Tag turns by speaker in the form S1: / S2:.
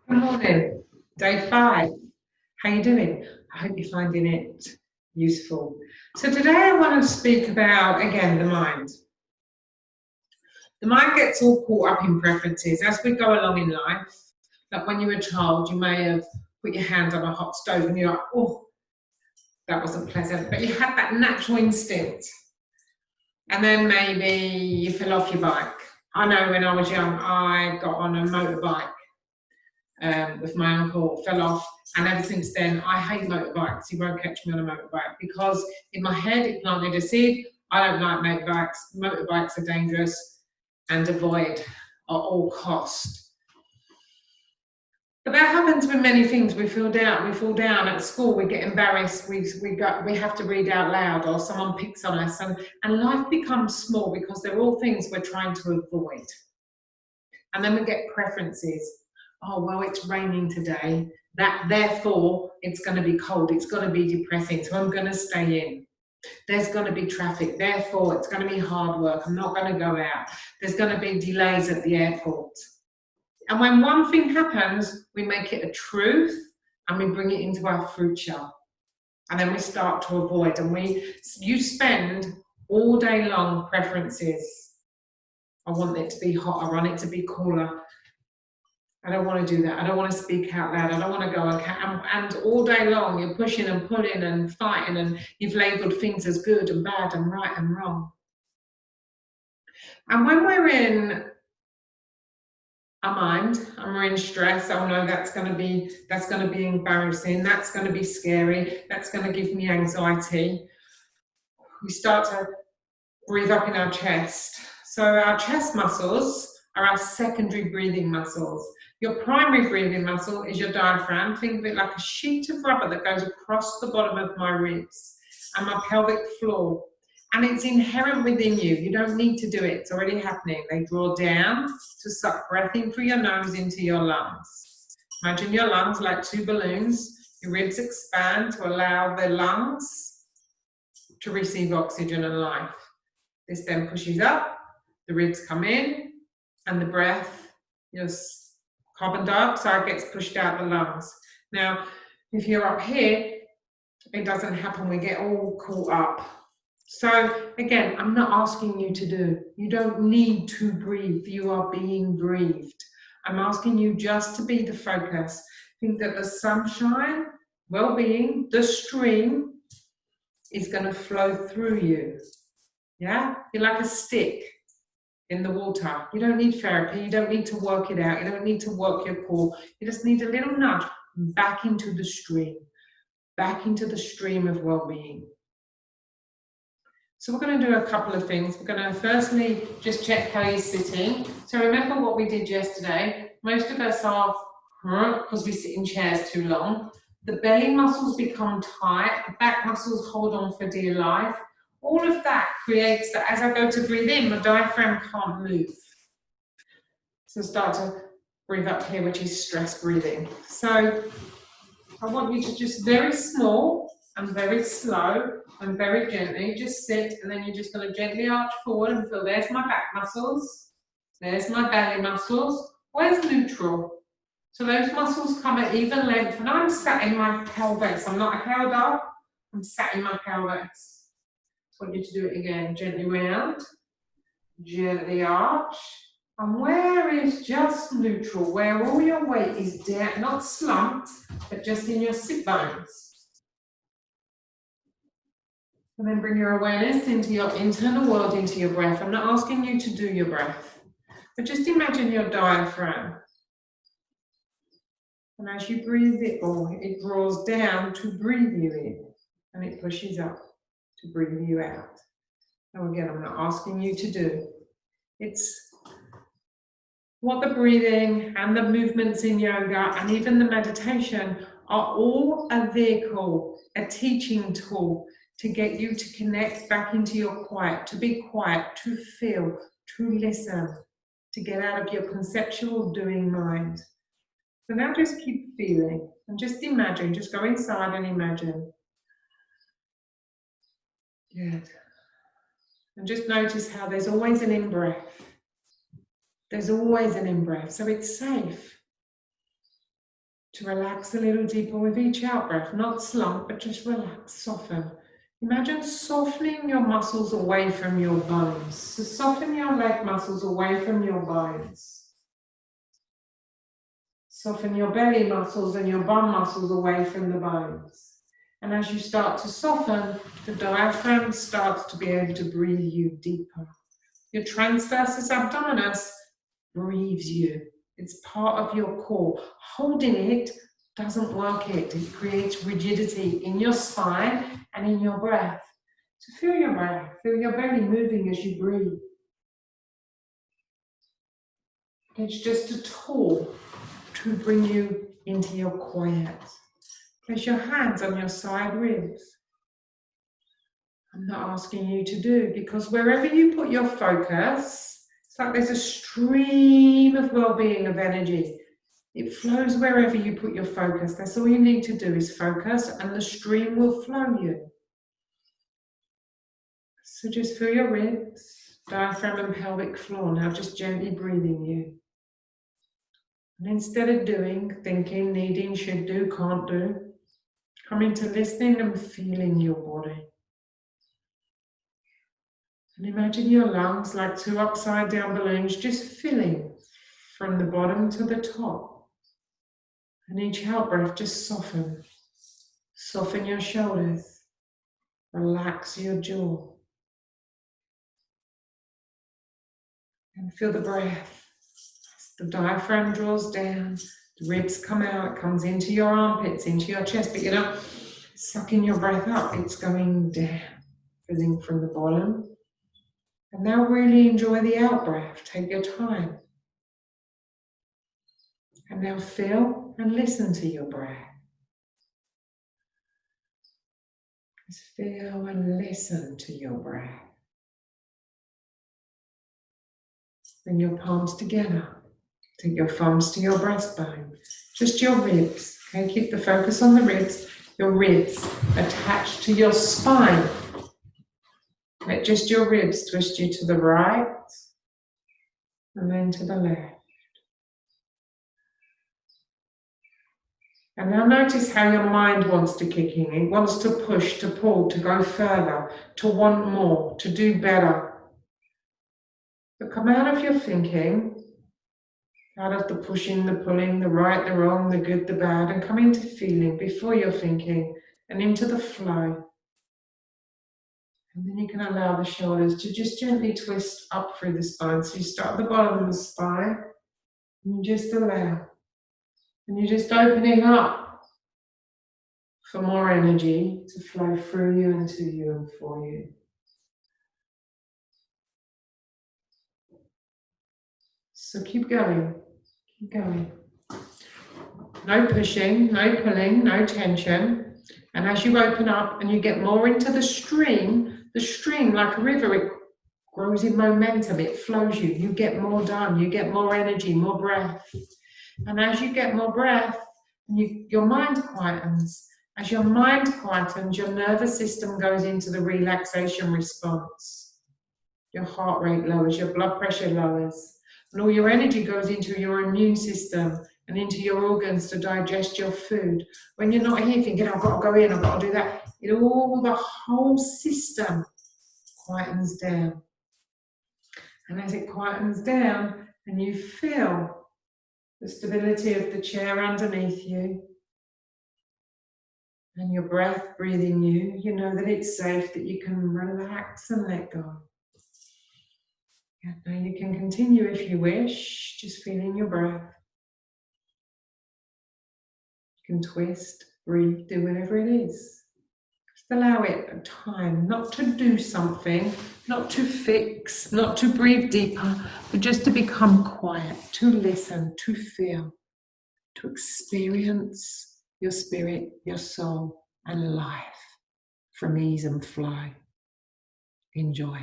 S1: Good morning, day 5. How you doing? I hope you're finding it useful. So today I want to speak about, again, the mind. The mind gets all caught up in preferences as we go along in life. Like when you were a child, you may have put your hand on a hot stove and you're like, oh, that wasn't pleasant. But you had that natural instinct. And then maybe you fell off your bike. I know when I was young, I got on a motorbike with my uncle, fell off, and ever since then I hate motorbikes. You won't catch me on a motorbike because in my head it planted a seed. I don't like motorbikes. Motorbikes are dangerous and avoid at all cost. But that happens with many things. We fall down at school, we get embarrassed, we have to read out loud, or someone picks on us, and life becomes small because they're all things we're trying to avoid. And then we get preferences. Oh, well, it's raining today. Therefore, it's going to be cold. It's going to be depressing. So I'm going to stay in. There's going to be traffic. Therefore, it's going to be hard work. I'm not going to go out. There's going to be delays at the airport. And when one thing happens, we make it a truth and we bring it into our future. And then we start to avoid. And you spend all day long preferences. I want it to be hot. I want it to be cooler. I don't want to do that. I don't want to speak out loud. I don't want to go and all day long you're pushing and pulling and fighting, and you've labelled things as good and bad and right and wrong. And when we're in our mind and we're in stress, oh no, that's going to be embarrassing. That's going to be scary. That's going to give me anxiety. We start to breathe up in our chest. So our chest muscles are our secondary breathing muscles. Your primary breathing muscle is your diaphragm. Think of it like a sheet of rubber that goes across the bottom of my ribs and my pelvic floor. And it's inherent within you. You don't need to do it. It's already happening. They draw down to suck breath in through your nose into your lungs. Imagine your lungs like two balloons. Your ribs expand to allow the lungs to receive oxygen and life. This then pushes up, the ribs come in, and the breath, your carbon dioxide gets pushed out the lungs. Now, if you're up here, it doesn't happen. We get all caught up. So again, I'm not asking you to do. You don't need to breathe. You are being breathed. I'm asking you just to be the focus. Think that the sunshine, well-being, the stream is going to flow through you. Yeah? You're like a stick in the water. You don't need therapy. You don't need to work it out. You don't need to work your core. You just need a little nudge back into the stream of well-being. So we're going to do a couple of things. We're going to firstly just check how you're sitting. So remember what we did yesterday. Most of us are, because we sit in chairs too long, the belly muscles become tight, the back muscles hold on for dear life. All of that creates that as I go to breathe in, my diaphragm can't move. So start to breathe up here, which is stress breathing. So I want you to just very small and very slow and very gently just sit, and then you're just going to gently arch forward and feel there's my back muscles, there's my belly muscles. Where's neutral? So those muscles come at even length, and I'm sat in my pelvis. I'm not held up, I'm sat in my pelvis. I want you to do it again. Gently round, gently arch. And where is just neutral, where all your weight is down, not slumped, but just in your sit bones. And then bring your awareness into your internal world, into your breath. I'm not asking you to do your breath, but just imagine your diaphragm. And as you breathe it all, it draws down to breathe you in, and it pushes up to breathe you out. And again, I'm not asking you to do. It's what the breathing and the movements in yoga and even the meditation are all a vehicle, a teaching tool to get you to connect back into your quiet, to be quiet, to feel, to listen, to get out of your conceptual doing mind. So now just keep feeling and just imagine, just go inside and imagine. Good. And just notice how there's always an in-breath. There's always an in-breath, so it's safe. to relax a little deeper with each out breath, not slump, but just relax, soften. Imagine softening your muscles away from your bones. So soften your leg muscles away from your bones. Soften your belly muscles and your bum muscles away from the bones. And as you start to soften, the diaphragm starts to be able to breathe you deeper. Your transversus abdominis breathes you. It's part of your core. Holding it doesn't work it. It creates rigidity in your spine and in your breath. So feel your breath. Feel your belly moving as you breathe. It's just a tool to bring you into your quiet. Place your hands on your side ribs. I'm not asking you to do, because wherever you put your focus, it's like there's a stream of well-being, of energy. It flows wherever you put your focus. That's all you need to do is focus, and the stream will flow you. So just feel your ribs, diaphragm and pelvic floor. Now just gently breathing you. And instead of doing, thinking, needing, should do, can't do, come into listening and feeling your body. And imagine your lungs like two upside down balloons, just filling from the bottom to the top. And each out breath, just soften. Soften your shoulders. Relax your jaw. And feel the breath. As the diaphragm draws down, the ribs come out, it comes into your armpits, into your chest, but you're not sucking your breath up, it's going down, filling from the bottom. And now really enjoy the out breath, take your time. And now feel and listen to your breath. Just feel and listen to your breath. Bring your palms together. Take your thumbs to your breastbone. Just your ribs. Okay, keep the focus on the ribs. Your ribs attached to your spine. Let just your ribs twist you to the right and then to the left. And now notice how your mind wants to kick in. It wants to push, to pull, to go further, to want more, to do better. But come out of your thinking, out of the pushing, the pulling, the right, the wrong, the good, the bad, and come into feeling before your thinking and into the flow. And then you can allow the shoulders to just gently twist up through the spine. So you start at the bottom of the spine and you just allow. And you're just opening up for more energy to flow through you and to you and for you. So keep going, keep going. No pushing, no pulling, no tension. And as you open up and you get more into the stream like a river, it grows in momentum, it flows you. You get more done, you get more energy, more breath. And as you get more breath, your mind quietens. As your mind quietens, your nervous system goes into the relaxation response. Your heart rate lowers, your blood pressure lowers, and all your energy goes into your immune system and into your organs to digest your food. When you're not here thinking, I've got to go in, I've got to do that, the whole system quietens down. And as it quietens down, and you feel the stability of the chair underneath you, and your breath breathing you, you know that it's safe, that you can relax and let go. Yeah, now you can continue if you wish, just feeling your breath. You can twist, breathe, do whatever it is. Just allow it a time, not to do something, not to fix, not to breathe deeper, but just to become quiet, to listen, to feel, to experience your spirit, your soul, and life from ease and flow. Enjoy.